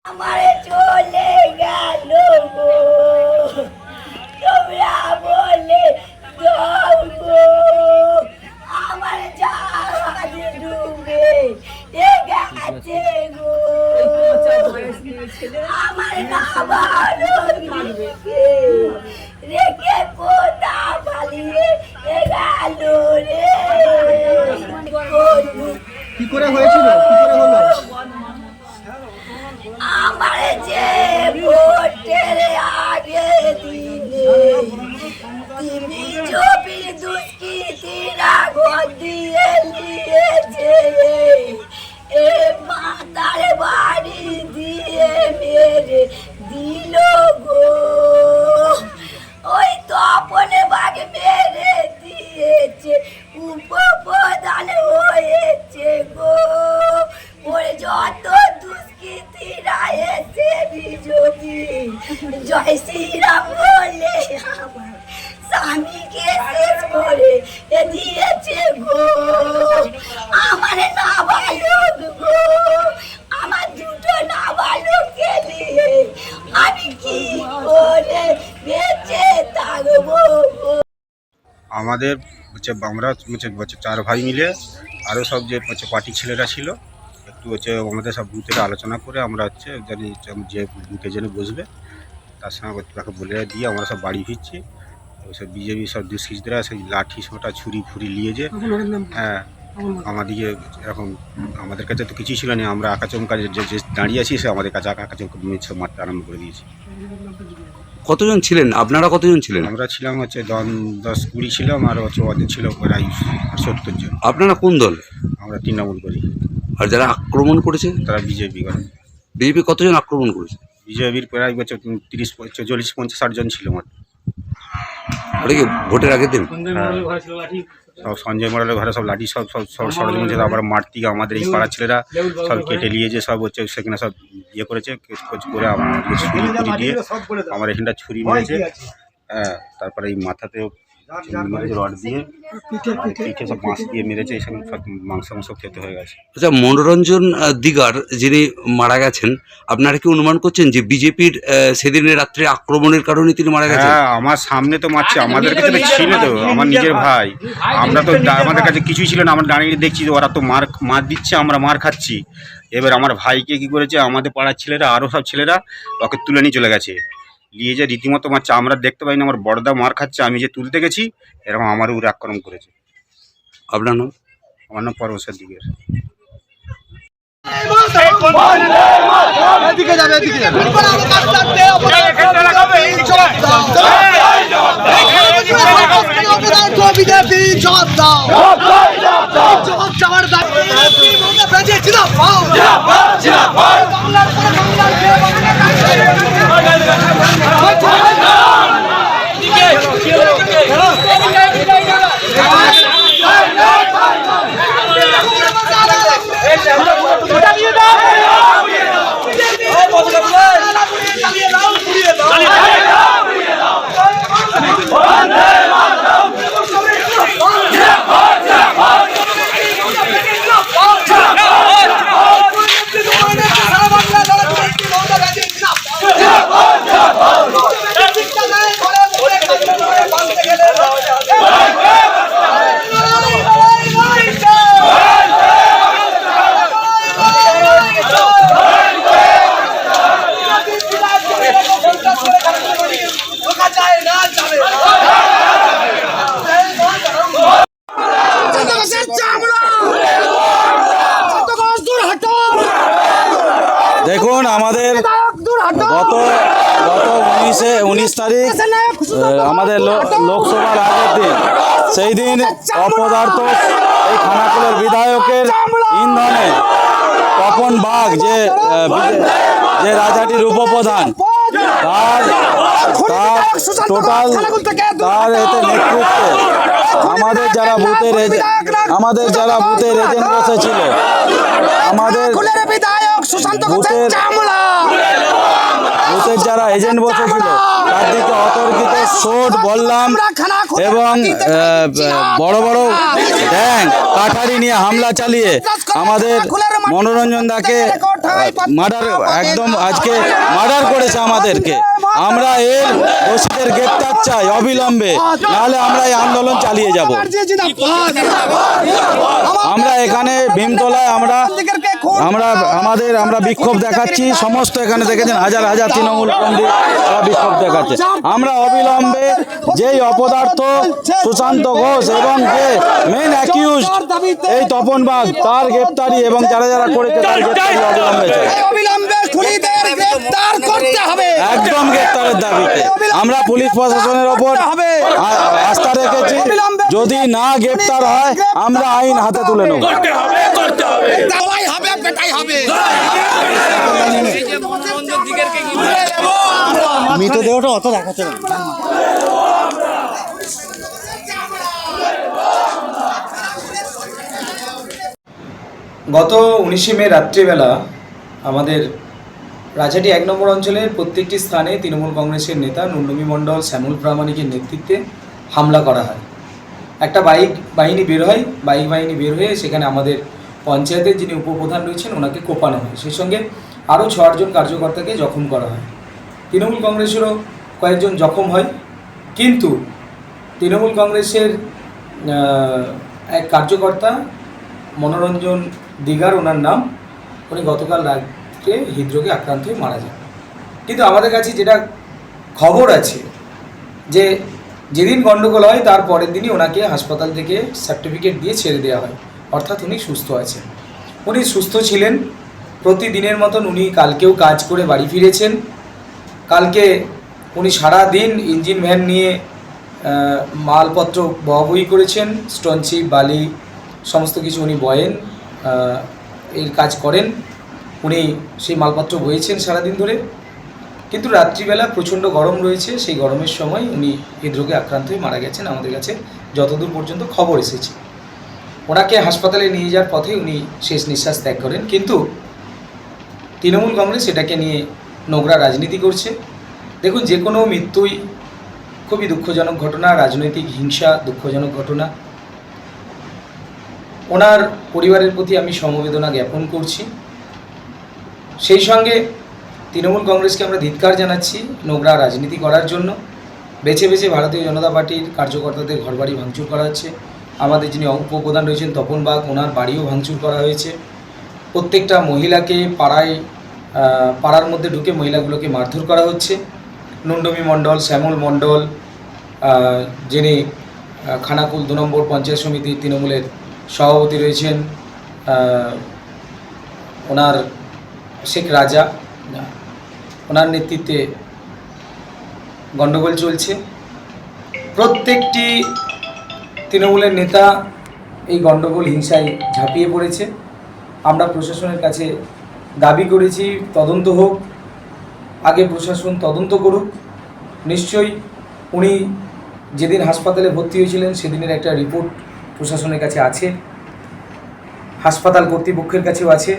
আমারে চলে গেল গো, তোমরা বলে দাও গো, আমার জাহাজ ডুবে গেছে গো, আমার নাবালককে রেখে কোথা পালিয়ে গেল রে। কি করে হয়েছিল, কি করে হলো? আমার যে ভোটের আগে দিনে তুমি চোপি দুষ্কৃতীরা ঘর দিয়ে নিয়েছে, এ মাতার বাড়ি দিয়ে মেরে দিল গো, ওই তপন বাঘ মেরে দিয়েছে, উপপ্রধান হয়েছে গো, ওই যত দুষ্কৃতীরা এসে বিজয়ী জয় শ্রীরাম বলে আমার স্বামীকে শেষ করে দিয়েছে গো, আমার নাবালক গো, আমার দুটো নাবালককে নিয়ে আমি কি করে বেঁচে থাকবো গো। আমাদের আমরা চার ভাই মিলে আরও সব যে পার্টির ছেলেরা ছিল একটু আমাদের সব বুথের আলোচনা করে আমরা জানি যে বুথে জেনে বসবে তার সঙ্গে তাকে বলে দিয়ে আমরা সব বাড়ি ফিরছি। সব বিজেপি সব দুষ্কৃতীরা সেই লাঠি সোটা ছুরি ফুরি নিয়ে যে হ্যাঁ আমাদেরকে এরকম, আমাদের কাছে তো কিছুই ছিল না, আমরা আকাচমকা যে দাঁড়িয়ে আছি সে আমাদের কাছে আকাচমকা সব মারতে আরম্ভ করে দিয়েছি। কতজন ছিলেন আপনারা, কতজন ছিলেন? আমরা ছিলাম 10-20 ছিলাম, আর ওদের ছিল প্রায় 70 জন। আপনারা কোন দল? আমরা তৃণমূল করি। আর যারা আক্রমণ করেছে তারা বিজেপি করে। বিজেপি কতজন আক্রমণ করেছে? বিজেপির প্রায় 30-40-50-60 জন ছিল মাত্র। ওটা কি ভোটের আগের দিন? সব সঞ্জয় মডেলের ঘরে সব লাঠি সব সরঞ্জাম ছিল, আবার মারতিকে আমাদের এই পাড়ার ছেলেরা সব কেটে নিয়ে যে সব সেখানে সব ইয়ে করেছে করে আমাদের ছুরি ফুরি দিয়ে আমার এখানটা ছুরি মেরেছে, হ্যাঁ তারপরে এই মাথাতেও রড দিয়ে পিঠে সব বাঁশ দিয়ে মেরেছে, এই সব মাংস খেতে হয়ে গেছে। আচ্ছা, মনোরঞ্জন দিগার যিনি মারা গেছেন, আপনারা কি অনুমান করছেন যে বিজেপির সেদিনের রাত্রে আক্রমণের কারণে তিনি মারা গেছেন? হ্যাঁ, আমার সামনে তো মারছে, আমাদের কাছে তো ছিল তো, আমার নিজের ভাই, আমরা তো আমাদের কাছে কিছুই ছিল না, আমরা দাঁড়িয়ে দেখছি ওরা তো মার দিচ্ছে, আমরা মার খাচ্ছি। এবার আমার ভাইকে কি করেছে আমাদের পাড়ার ছেলেরা আরও সব ছেলেরা ওকে তুলে নিয়ে চলে গেছে, নিয়ে যে রীতিমতো মারছে, আমরা দেখতে পাইনি, আমার বড়দা মার খাচ্ছে, আমি যে তুলতে গেছি এরকম আমার উপরে আক্রমণ করেছে। আপনার নাম? আমার নাম পরমেশ্বর দিগের। দেখুন, আমাদের গত 19 তারিখ আমাদের লোকসভার আগের দিন, সেই দিন অপদার্থ এই খানাকুলের বিধায়কের ইন্ধনে তপন বাঘ যে রাজাটির উপপ্রধান তার এতে নেতৃত্বে আমাদের যারা বুথের এজেন্ট বসেছিল, আমাদের বুথের যারা এজেন্ট বসেছিল তার দিকে অতর্কিত শোট বললাম এবং বড় বড় ট্যাঙ্ক কাঠারি নিয়ে হামলা চালিয়ে আমাদের মনোরঞ্জন দাকে মার্ডার একদম আজকে মার্ডার করেছে আমাদেরকে। আমরা এর দোষীদের গ্রেপ্তার চাই অবিলম্বে, নাহলে আমরা এই আন্দোলন চালিয়ে যাব। আমরা এখানে ভীমতলায় আমরা বিক্ষোভ দেখাচ্ছি। সমস্ত এখানে দেখেছেন হাজার হাজার তৃণমূল কর্মী বিক্ষোভ দেখাচ্ছে। আমরা অবিলম্বে যেই অপদার্থ সুশান্ত ঘোষ এবং যে মেইন অ্যাকিউজ এই তপন বাগ তার গ্রেপ্তারি এবং যারা যারা করেছে তার গ্রেপ্তারি অবিলম্বে একদম গ্রেপ্তারের দাবিতে আমরা পুলিশ প্রশাসনের ওপর আস্থা রেখেছি। যদি না গ্রেপ্তার হয় আমরা আইন হাতে তুলে নেব। মৃতদেহটা অত দেখাচ্ছে না। গত 19 মে রাত্রিবেলা আমাদের রাজাটি 1 নম্বর অঞ্চলের প্রত্যেকটি স্থানে তৃণমূল কংগ্রেসের নেতা নন্দমী মণ্ডল, শ্যামল প্রামাণিকের নেতৃত্বে হামলা করা হয়। একটা বাইক বাহিনী বের হয়ে সেখানে আমাদের পঞ্চায়েতের যিনি উপপ্রধান রয়েছেন ওনাকে কোপানো হয়। সেই সঙ্গে আরও 6 জন কার্যকর্তাকে জখম করা হয়। তৃণমূল কংগ্রেসেরও কয়েকজন জখম হয়, কিন্তু তৃণমূল কংগ্রেসের এক কার্যকর্তা মনোরঞ্জন দিগার ওনার নাম, উনি গতকাল রাত্রে হৃদরোগে আক্রান্ত হয়ে মারা যান। কিন্তু আমাদের কাছে যেটা খবর আছে যে যেদিন গণ্ডগোল হয় তার পরের দিনই ওনাকে হাসপাতাল থেকে সার্টিফিকেট দিয়ে ছেড়ে দেওয়া হয়, অর্থাৎ উনি সুস্থ আছেন। উনি সুস্থ ছিলেন, প্রতিদিনের মতন উনি কালকেও কাজ করে বাড়ি ফিরেছেন। কালকে উনি সারা দিন ইঞ্জিন ভ্যান নিয়ে মালপত্র বহবহি করেছেন, স্টোনচিপ, বালি সমস্ত কিছু উনি বয়েন, এই কাজ করেন। উনি সেই মালপত্র বয়েছেন সারাদিন ধরে। কিন্তু রাত্রিবেলা প্রচণ্ড গরম রয়েছে, সেই গরমের সময় উনি হৃদরোগে আক্রান্ত হয়ে মারা গেছেন। আমাদের কাছে যতদূর পর্যন্ত খবর এসেছে, ওনাকে হাসপাতালে নিয়ে যাওয়ার পথে উনি শেষ নিঃশ্বাস ত্যাগ করেন। কিন্তু তৃণমূল কংগ্রেস এটাকে নিয়ে নোংরা রাজনীতি করছে। দেখুন, যে কোনো মৃত্যুই খুবই দুঃখজনক ঘটনা, রাজনৈতিক হিংসা দুঃখজনক ঘটনা। ওনার পরিবারের প্রতি আমি সমবেদনা জ্ঞাপন করছি। সেই সঙ্গে তৃণমূল কংগ্রেসকে আমরা ধিক্কার জানাচ্ছি নোংরা রাজনীতি করার জন্য। বেছে বেছে ভারতীয় জনতা পার্টির কার্যকর্তাদের ঘরবাড়ি ভাঙচুর করা হচ্ছে। আমাদের যিনি উপপ্রধান রয়েছেন তপন বাগ, ওনার বাড়িও ভাঙচুর করা হয়েছে। প্রত্যেকটা মহিলাকে পাড়ার মধ্যে ঢুকে মহিলাগুলোকে মারধর করা হচ্ছে। নন্দমী মণ্ডল, শ্যামল মণ্ডল, যিনি খানাকুল 2 নম্বর পঞ্চায়েত সমিতির তৃণমূলের সভাপতি রয়েছেন, ওনার শেখ রাজা, ওনার নেতৃত্বে গণ্ডগোল চলছে। প্রত্যেকটি তৃণমূলের নেতা এই গণ্ডগোল হিংসায় ঝাঁপিয়ে পড়েছে। আমরা প্রশাসনের কাছে দাবি করেছি তদন্ত হোক, আগে প্রশাসন তদন্ত করুক। নিশ্চয়ই উনি যেদিন হাসপাতালে ভর্তি হয়েছিলেন সেদিনের একটা রিপোর্ট প্রশাসনের কাছে আছে, হাসপাতাল কর্তৃপক্ষের কাছেও আছে।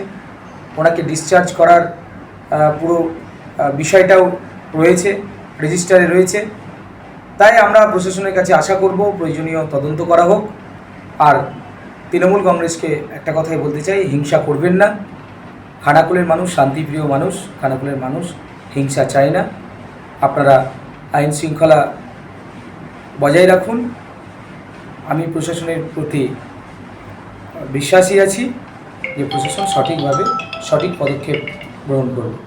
ওনাকে ডিসচার্জ করার পুরো বিষয়টাও রয়েছে, রেজিস্টারে রয়েছে। তাই আমরা প্রশাসনের কাছে আশা করব প্রয়োজনীয় তদন্ত করা হোক। আর তৃণমূল কংগ্রেসকে একটা কথাই বলতে চাই, হিংসা করবেন না। খানাকুলের মানুষ শান্তিপ্রিয় মানুষ, খানাকুলের মানুষ হিংসা চায় না। আপনারা আইন শৃঙ্খলা বজায় রাখুন। আমি প্রশাসনের প্রতি বিশ্বাসী আছি যে প্রশাসন সঠিকভাবে সঠিক পদক্ষেপ গ্রহণ করবে।